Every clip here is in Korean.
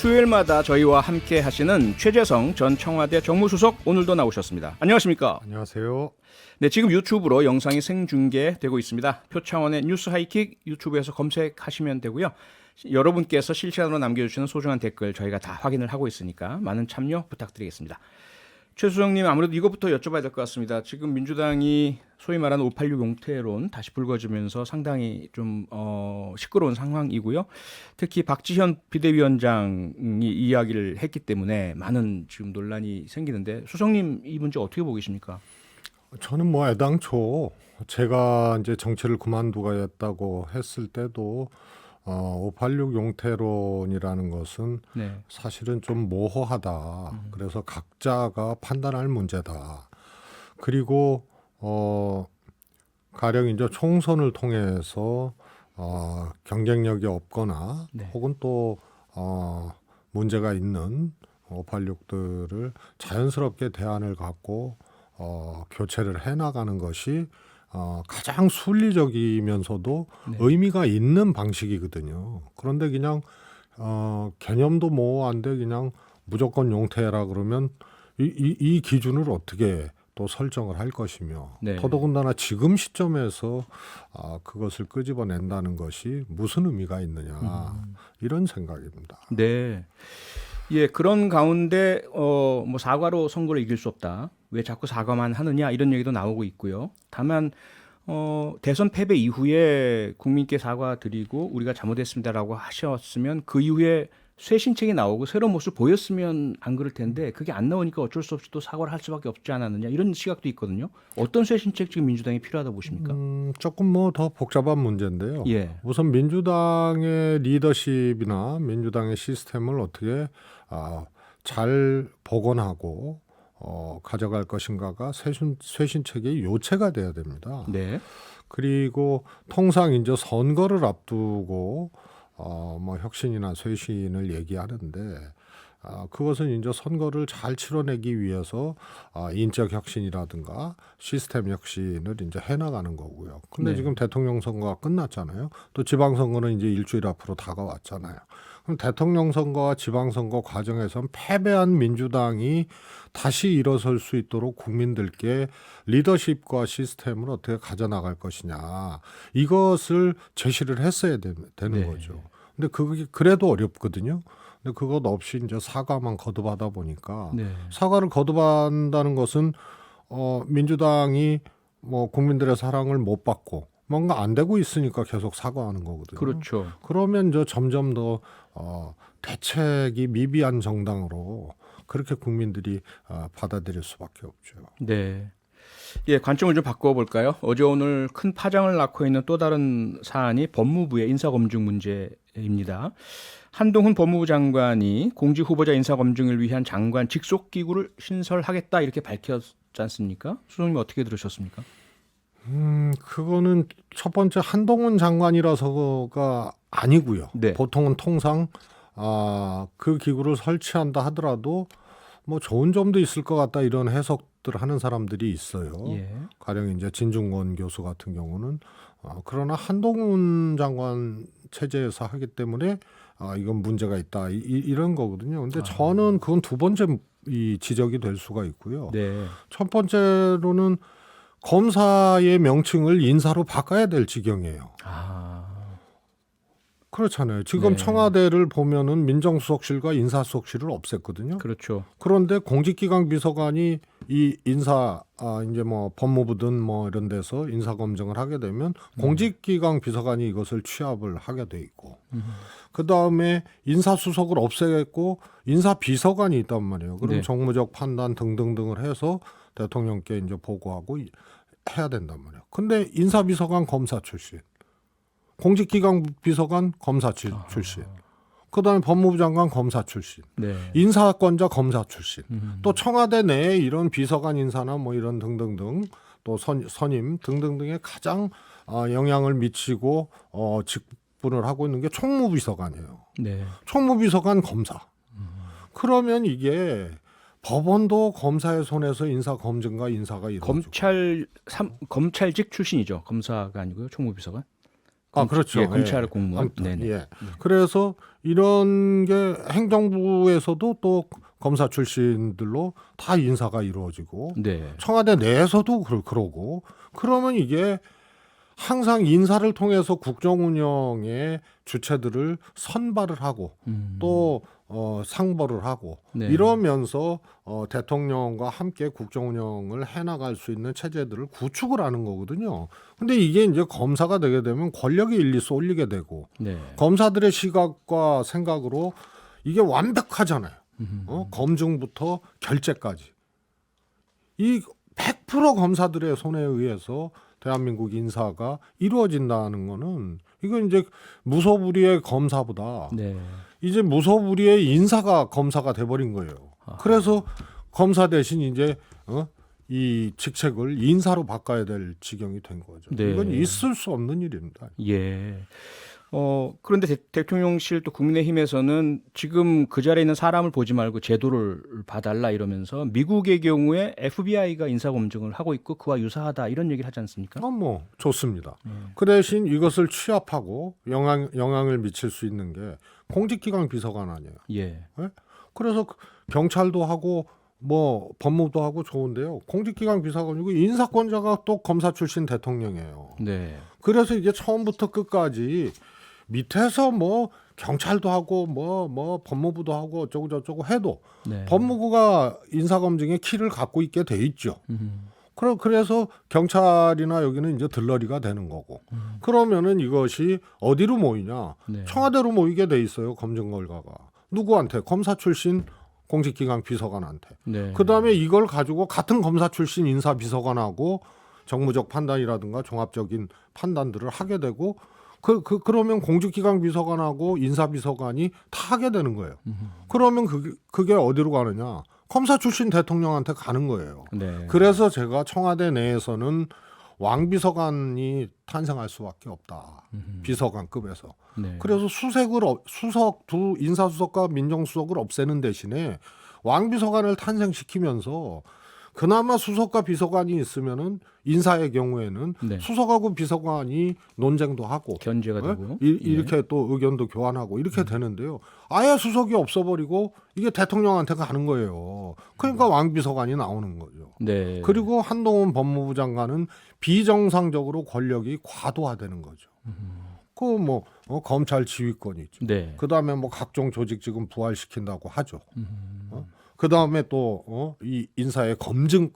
수요일마다 저희와 함께 하시는 최재성 전 청와대 정무수석 오늘도 나오셨습니다. 안녕하십니까? 안녕하세요. 네, 지금 유튜브로 영상이 생중계되고 있습니다. 표창원의 뉴스 하이킥 유튜브에서 검색하시면 되고요. 여러분께서 실시간으로 남겨주시는 소중한 댓글 저희가 다 확인을 하고 있으니까 많은 참여 부탁드리겠습니다. 최 수석님, 아무래도 이것부터 여쭤봐야 될 것 같습니다. 지금 민주당이 소위 말하는 586 용태론 다시 불거지면서 상당히 좀 시끄러운 상황이고요. 특히 박지현 비대위원장이 이야기를 했기 때문에 많은 지금 논란이 생기는데, 수석님 이 문제 어떻게 보고 계십니까? 저는 뭐 애당초 제가 이제 정치를 그만두겠다고 했을 때도 586 용태론이라는 것은 네. 사실은 좀 모호하다. 그래서 각자가 판단할 문제다. 그리고 가령 이제 총선을 통해서 경쟁력이 없거나 네. 혹은 또 문제가 있는 586들을 자연스럽게 대안을 갖고 교체를 해나가는 것이 가장 순리적이면서도 네. 의미가 있는 방식이거든요. 그런데 그냥 개념도 모호한데 그냥 무조건 용태라 그러면 이 기준을 어떻게 또 설정을 할 것이며 네. 더더군다나 지금 시점에서 그것을 끄집어낸다는 것이 무슨 의미가 있느냐 이런 생각입니다. 네. 예, 그런 가운데 뭐 사과로 선거를 이길 수 없다. 왜 자꾸 사과만 하느냐 이런 얘기도 나오고 있고요. 다만 대선 패배 이후에 국민께 사과드리고 우리가 잘못했습니다라고 하셨으면 그 이후에 새 신책이 나오고 새로운 모습을 보였으면 안 그럴 텐데 그게 안 나오니까 어쩔 수 없이 또 사과를 할 수밖에 없지 않았느냐 이런 시각도 있거든요. 어떤 새 신책 지금 민주당이 필요하다고 보십니까? 조금 뭐 더 복잡한 문제인데요. 예. 우선 민주당의 리더십이나 민주당의 시스템을 어떻게 잘 복원하고 가져갈 것인가가 쇄신책의 요체가 돼야 됩니다. 네. 그리고 통상 이제 선거를 앞두고 뭐 혁신이나 쇄신을 얘기하는데 그것은 이제 선거를 잘 치러내기 위해서 인적 혁신이라든가 시스템 혁신을 이제 해나가는 거고요. 근데 네. 지금 대통령 선거가 끝났잖아요. 또 지방선거는 이제 일주일 앞으로 다가왔잖아요. 그럼 대통령 선거와 지방선거 과정에선 패배한 민주당이 다시 일어설 수 있도록 국민들께 리더십과 시스템을 어떻게 가져나갈 것이냐 이것을 제시를 했어야 되는 네. 거죠. 근데 그게 그래도 어렵거든요. 근데 그것 없이 이제 사과만 거듭하다 보니까 네. 사과를 거듭한다는 것은 민주당이 뭐 국민들의 사랑을 못 받고 뭔가 안 되고 있으니까 계속 사과하는 거거든요. 그렇죠. 그러면 이제 점점 더 대책이 미비한 정당으로 그렇게 국민들이 받아들일 수밖에 없죠. 네. 예, 관점을 좀 바꿔볼까요? 어제 오늘 큰 파장을 낳고 있는 또 다른 사안이 법무부의 인사검증 문제입니다. 한동훈 법무부 장관이 공직 후보자 인사검증을 위한 장관 직속기구를 신설하겠다 이렇게 밝혔지 않습니까? 수석님 어떻게 들으셨습니까? 그거는 첫 번째 한동훈 장관이라서가 아니고요. 네. 보통은 통상 그 기구를 설치한다 하더라도 뭐 좋은 점도 있을 것 같다 이런 해석들 하는 사람들이 있어요. 예. 가령 이제 진중권 교수 같은 경우는 그러나 한동훈 장관 체제에서 하기 때문에 이건 문제가 있다 이런 거거든요. 근데 저는 그건 두 번째 이 지적이 될 수가 있고요. 네. 첫 번째로는 검사의 명칭을 인사로 바꿔야 될 지경이에요. 그렇잖아요. 지금 네. 청와대를 보면은 민정수석실과 인사수석실을 없앴거든요. 그렇죠. 그런데 공직기강 비서관이 이 인사 이제 뭐 법무부든 뭐 이런 데서 인사 검증을 하게 되면 공직기강 비서관이 이것을 취합을 하게 돼 있고 그 다음에 인사수석을 없애겠고 인사비서관이 있단 말이에요. 그럼 네. 정무적 판단 등등등을 해서 대통령께 이제 보고하고 해야 된단 말이에요. 근데 인사비서관 검사 출신, 공직기강 비서관 검사 출신, 그다음에 법무부 장관 검사 출신, 네. 인사권자 검사 출신, 또 청와대 내에 이런 비서관 인사나 뭐 이런 등등등 또 선임 등등등에 가장 영향을 미치고 직분을 하고 있는 게 총무비서관이에요. 네. 총무비서관 검사. 그러면 이게 법원도 검사의 손에서 인사 검증과 인사가 이루어지고 검찰직 출신이죠. 검사가 아니고요. 총무비서관. 그렇죠. 예, 검찰 예. 공무원. 아무튼, 네네. 예. 그래서 이런 게 행정부에서도 또 검사 출신들로 다 인사가 이루어지고 네. 청와대 내에서도 그러고 그러면 이게 항상 인사를 통해서 국정 운영의 주체들을 선발을 하고 또 상벌을 하고 네. 이러면서 대통령과 함께 국정 운영을 해나갈 수 있는 체제들을 구축을 하는 거거든요. 근데 이게 이제 검사가 되게 되면 권력이 일리 쏠리게 되고 네. 검사들의 시각과 생각으로 이게 완벽하잖아요. 검증부터 결재까지. 이 100% 검사들의 손에 의해서 대한민국 인사가 이루어진다는 거는 이건 이제 무소불위의 검사보다 네. 이제 무소불위의 인사가 검사가 돼버린 거예요. 그래서 검사 대신 이제 이 직책을 인사로 바꿔야 될 지경이 된 거죠. 네. 이건 있을 수 없는 일입니다. 예. 그런데 대통령실 또 국민의힘에서는 지금 그 자리에 있는 사람을 보지 말고 제도를 봐달라 이러면서 미국의 경우에 FBI가 인사검증을 하고 있고 그와 유사하다 이런 얘기를 하지 않습니까? 뭐 좋습니다. 그 대신 이것을 취합하고 영향을 미칠 수 있는 게 공직기강 비서관 아니에요. 예. 예? 그래서 경찰도 하고 뭐 법무부도 하고 좋은데요. 공직기강 비서관이고 인사권자가 또 검사 출신 대통령이에요. 네. 그래서 이게 처음부터 끝까지 밑에서 뭐 경찰도 하고 뭐 법무부도 하고 어쩌고 저쩌고 해도 네. 법무부가 인사검증의 키를 갖고 있게 돼 있죠. 그래서 경찰이나 여기는 이제 들러리가 되는 거고. 그러면은 이것이 어디로 모이냐? 네. 청와대로 모이게 돼 있어요. 검증 결과가. 누구한테? 검사 출신 공직기강 비서관한테. 네. 그다음에 이걸 가지고 같은 검사 출신 인사 비서관하고 정무적 판단이라든가 종합적인 판단들을 하게 되고 그러면 공직기강 비서관하고 인사 비서관이 다 하게 되는 거예요. 그러면 그게 어디로 가느냐? 검사 출신 대통령한테 가는 거예요. 네. 그래서 제가 청와대 내에서는 왕비서관이 탄생할 수밖에 없다. 비서관급에서. 네. 그래서 수석 두 인사수석과 민정수석을 없애는 대신에 왕비서관을 탄생시키면서 그나마 수석과 비서관이 있으면은 인사의 경우에는 네. 수석하고 비서관이 논쟁도 하고 견제가 예? 되고 이렇게 또 의견도 교환하고 이렇게 되는데요. 아예 수석이 없어버리고 이게 대통령한테 가는 거예요. 그러니까 왕비서관이 나오는 거죠. 네. 그리고 한동훈 법무부 장관은 비정상적으로 권력이 과도화되는 거죠. 그 뭐 검찰 지휘권이 있죠. 네. 그 다음에 뭐 각종 조직 지금 부활시킨다고 하죠. 그 다음에 또 이 인사의 검증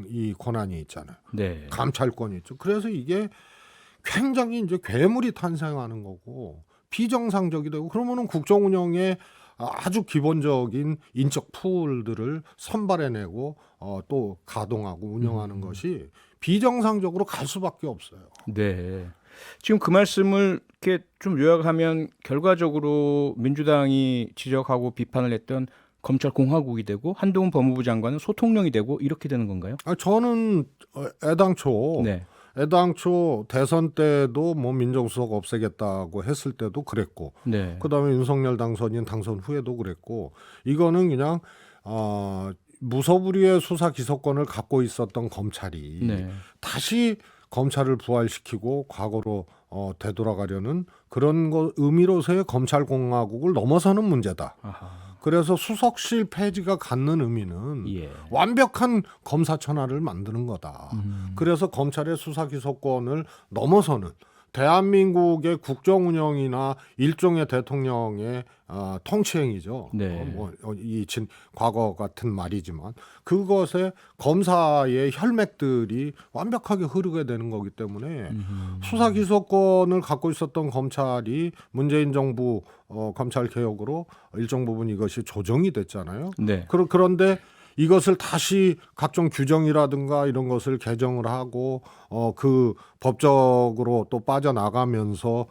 이 권한이 있잖아요. 네. 감찰권이 있죠. 그래서 이게 굉장히 이제 괴물이 탄생하는 거고 비정상적이 되고 그러면은 국정 운영에 아주 기본적인 인적 풀들을 선발해내고 또 가동하고 운영하는 것이 비정상적으로 갈 수밖에 없어요. 네. 지금 그 말씀을 이렇게 좀 요약하면 결과적으로 민주당이 지적하고 비판을 했던 검찰 공화국이 되고 한동훈 법무부 장관은 소통령이 되고 이렇게 되는 건가요? 저는 애당초 네. 대선 때도 뭐 민정수석 없애겠다고 했을 때도 그랬고 네. 그다음에 윤석열 당선인 당선 후에도 그랬고 이거는 그냥 무소불위의 수사 기소권을 갖고 있었던 검찰이 네. 다시 검찰을 부활시키고 과거로 되돌아가려는 그런 의미로서의 검찰 공화국을 넘어서는 문제다. 아하. 그래서 수석실 폐지가 갖는 의미는 예. 완벽한 검사천하를 만드는 거다. 그래서 검찰의 수사기소권을 넘어서는 대한민국의 국정 운영이나 일종의 대통령의 통치행위죠. 네. 과거 같은 말이지만 그것에 검사의 혈맥들이 완벽하게 흐르게 되는 거기 때문에 수사기소권을 갖고 있었던 검찰이 문재인 정부 검찰 개혁으로 일정 부분 이것이 조정이 됐잖아요. 네. 그런데 이것을 다시 각종 규정이라든가 이런 것을 개정을 하고 그 법적으로 또 빠져나가면서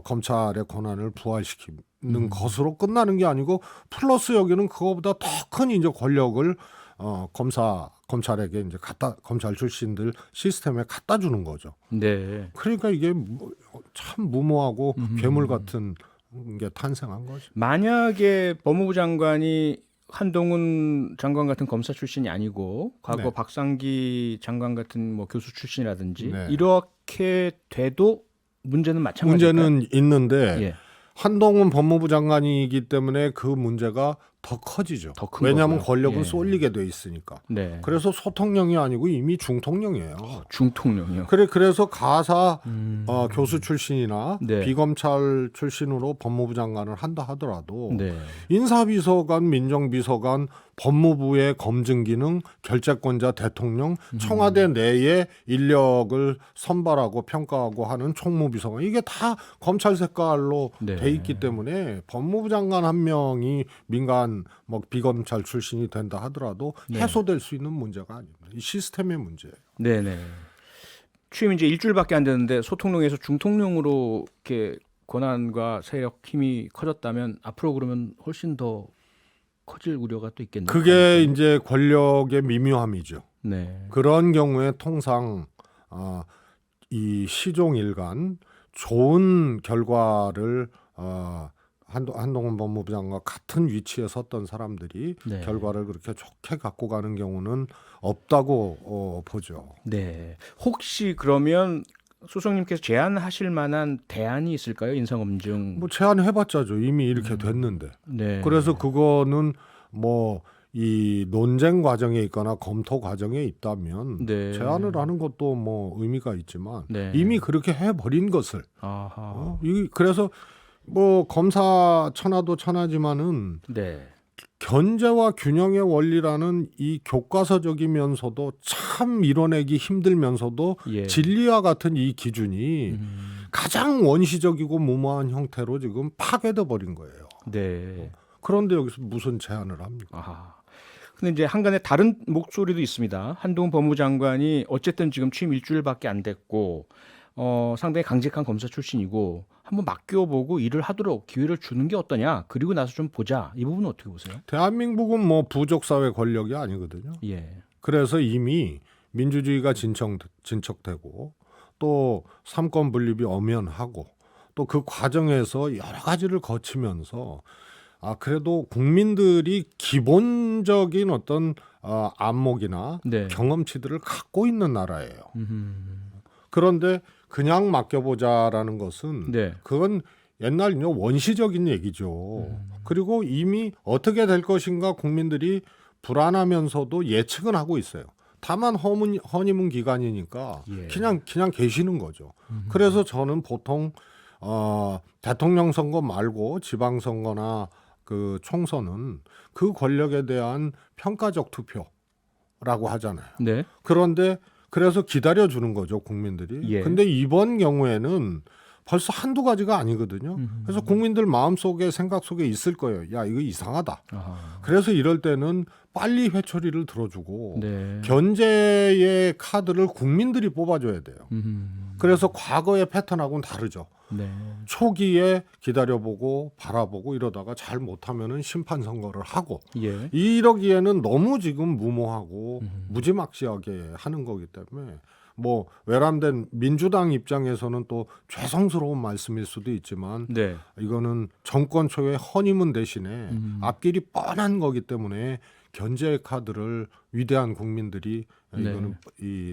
검찰의 권한을 부활시키는 것으로 끝나는 게 아니고 플러스 여기는 그거보다 더 큰 이제 권력을 검찰에게 이제 검찰 출신들 시스템에 갖다 주는 거죠. 네. 그러니까 이게 참 무모하고 괴물 같은 게 탄생한 거죠. 만약에 법무부 장관이 한동훈 장관 같은 검사 출신이 아니고 과거 네. 박상기 장관 같은 뭐 교수 출신이라든지 네. 이렇게 돼도 문제는 마찬가지일까요? 문제는 있는데 예. 한동훈 법무부 장관이기 때문에 그 문제가 더 커지죠. 더 큰 왜냐하면 거고요. 권력은 예. 쏠리게 돼 있으니까. 네. 그래서 소통령이 아니고 이미 중통령이에요. 중통령이요. 그래서 가사 교수 출신이나 네. 비검찰 출신으로 법무부 장관을 한다 하더라도 네. 인사비서관, 민정비서관, 법무부의 검증 기능, 결재권자 대통령, 청와대 내에 인력을 선발하고 평가하고 하는 총무비서관 이게 다 검찰 색깔로 네. 돼 있기 때문에 법무부 장관 한 명이 민간 뭐 비검찰 출신이 된다 하더라도 네. 해소될 수 있는 문제가 아닙니다. 이 시스템의 문제예요. 네네. 취임 이제 일주일밖에 안 됐는데 소통령에서 중통령으로 이렇게 권한과 세력 힘이 커졌다면 앞으로 그러면 훨씬 더 커질 우려가 또 있겠네요. 그게 이제 권력의 미묘함이죠. 네. 그런 경우에 통상 이 시종일관 좋은 결과를 한동훈 법무부 장관과 같은 위치에 섰던 사람들이 네. 결과를 그렇게 좋게 갖고 가는 경우는 없다고 보죠. 네. 혹시 그러면 소장님께서 제안하실 만한 대안이 있을까요? 인사검증. 뭐 제안해봤자죠. 이미 이렇게 됐는데. 네. 그래서 그거는 뭐 이 논쟁 과정에 있거나 검토 과정에 있다면 네. 제안을 하는 것도 뭐 의미가 있지만 네. 이미 그렇게 해버린 것을 아하. 그래서 뭐 검사 천하도 천하지만은 네. 견제와 균형의 원리라는 이 교과서적이면서도 참 이뤄내기 힘들면서도 예. 진리와 같은 이 기준이 가장 원시적이고 무모한 형태로 지금 파괴돼 버린 거예요. 네. 그런데 여기서 무슨 제안을 합니까? 아하. 근데 이제 한간에 다른 목소리도 있습니다. 한동훈 법무부 장관이 어쨌든 지금 취임 일주일밖에 안 됐고 상당히 강직한 검사 출신이고 한번 맡겨보고 일을 하도록 기회를 주는 게 어떠냐. 그리고 나서 좀 보자. 이 부분은 어떻게 보세요? 대한민국은 뭐 부족 사회 권력이 아니거든요. 예. 그래서 이미 민주주의가 진척되고 또 삼권 분립이 엄연하고 또 그 과정에서 여러 가지를 거치면서 그래도 국민들이 기본적인 어떤 안목이나 네. 경험치들을 갖고 있는 나라예요. 그런데 그냥 맡겨보자라는 것은 네. 그건 옛날 원시적인 얘기죠. 그리고 이미 어떻게 될 것인가 국민들이 불안하면서도 예측은 하고 있어요. 다만 허니문 기간이니까 예. 그냥 계시는 거죠. 그래서 저는 보통 대통령 선거 말고 지방선거나 그 총선은 그 권력에 대한 평가적 투표라고 하잖아요. 네. 그런데 그래서 기다려주는 거죠, 국민들이. 예. 근데 이번 경우에는 벌써 한두 가지가 아니거든요. 그래서 국민들 마음속에 생각 속에 있을 거예요. 야, 이거 이상하다. 아하. 그래서 이럴 때는 빨리 회초리를 들어주고 네. 견제의 카드를 국민들이 뽑아줘야 돼요. 그래서 과거의 패턴하고는 다르죠. 네. 초기에 기다려보고 바라보고 이러다가 잘 못하면은 심판 선거를 하고 예. 이러기에는 너무 지금 무모하고 무지막지하게 하는 거기 때문에 뭐 외람된 민주당 입장에서는 또 죄송스러운 말씀일 수도 있지만 네. 이거는 정권 초의 허니문 대신에 앞길이 뻔한 거기 때문에 견제의 카드를 위대한 국민들이 이거는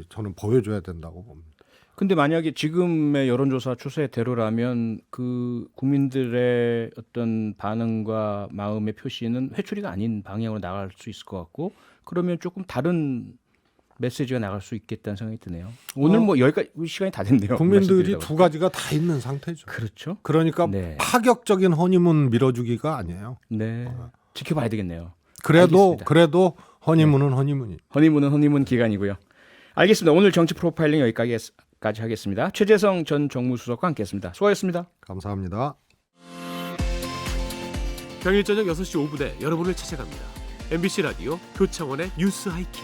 저는 보여줘야 된다고 봅니다. 근데 만약에 지금의 여론조사 추세대로라면 그 국민들의 어떤 반응과 마음의 표시는 회초리가 아닌 방향으로 나갈 수 있을 것 같고 그러면 조금 다른 메시지가 나갈 수 있겠다는 생각이 드네요. 오늘 뭐 여기까지 시간이 다 됐네요. 국민들이 말씀드리다가. 두 가지가 다 있는 상태죠. 그렇죠. 그러니까 네. 파격적인 허니문 밀어주기가 아니에요. 네. 지켜봐야 되겠네요. 그래도 알겠습니다. 허니문은 허니문이. 허니문은 허니문 기간이고요. 알겠습니다. 오늘 정치 프로파일링 여기까지 하겠습니다. 최재성 전 정무수석과 함께했습니다. 수고하셨습니다. 감사합니다. 평일 저녁 6시 5분에 여러분을 찾아갑니다. MBC 라디오 표창원의 뉴스 하이킥.